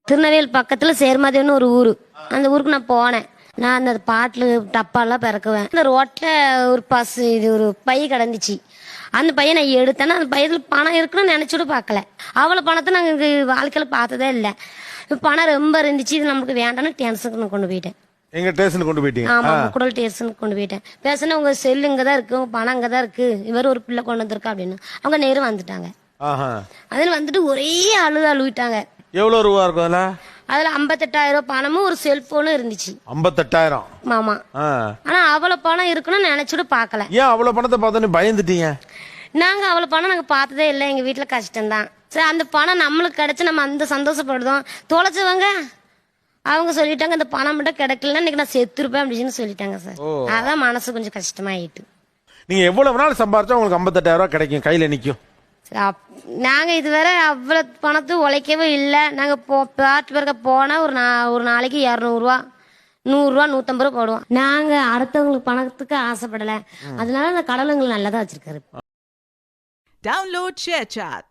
திருநெல்வேலி பக்கத்தில் சேர்மதின்னு ஒரு ஊர். அந்த ஊருக்கு நான் போனேன். நான் அந்த பாட்டில் டப்பாலாம் பிறக்குவேன். அந்த ரோட்டில் ஒரு இது ஒரு பை கிடந்துச்சு. அந்த பையன் நான் எடுத்தேன்னா அந்த பையத்தில் பணம் இருக்குன்னு நினச்சிட்டு பார்க்கல. அவ்வளோ பணத்தை நாங்கள் வாழ்க்கையில் பார்த்ததே இல்லை. பணம் ரொம்ப இருந்துச்சு, இது நமக்கு வேண்டாம்னு டென்ஷனுக்கு கொண்டு போயிட்டேன். எங்க ஸ்டேஷனுக்கு கொண்டு போயிட்டீங்க? ஆமா, குடல் ஸ்டேஷனுக்கு கொண்டு போயிட்டேன். பேசினா உங்க செல்லு இங்கே தான் இருக்கு, உங்க பணம் அங்கே தான் இருக்கு, இவர் ஒரு பிள்ளை கொண்டு வந்திருக்கா அப்படின்னு. அவங்க நேரம் வந்துட்டாங்க. அதில் வந்துட்டு ஒரே அழுவிட்டாங்க. எவ்வளவு ரூபா இருக்கும் அதுல 58,000 பணமும் ஒரு செல்போனும் இருந்துச்சு. 58,000? ஆமா. ஆனா அவ்வளவு பணம் இருக்குன்னு நினைச்சுட்டு பாக்கல. ஏன் அவ்வளவு பணத்தை பார்த்தோன்னு பயந்துட்டீங்க? நாங்க அவ்வளவு பணம் நாங்க பார்த்ததே இல்லை. எங்க வீட்டுல கஷ்டம்தான். சரி, அந்த பணம் நம்மளுக்கு கிடைச்சு நம்ம அந்த சந்தோஷப்படுறோம். தொலைச்சவங்க அவங்க சொல்லிட்டாங்க இந்த பணம் மட்டும் கிடைக்கலன்னா இன்னைக்கு நான் செத்துருப்பேன் அப்படின்னு சொல்லிட்டாங்க சார். அதான் மனசு கொஞ்சம் கஷ்டமாயிட்டு. நீங்க எவ்வளவு நாள் சம்பாரிச்சா உங்களுக்கு 58,000 கிடைக்கும், கையில நிக்கும்? நாங்க இதுவரை அவ்வளவு பணத்தை உழைக்கவே இல்லை. நாங்க பாட்டு பிறக்க போனா ஒரு நாளைக்கு 200 ரூபா, 100 ரூபா, 150 ரூபா போடுவோம். நாங்க அடுத்தவங்களுக்கு பணத்துக்கு ஆசைப்படல. அதனால அந்த கடவுள் எங்களை நல்லதா வச்சிருக்காரு. Download ShareChat.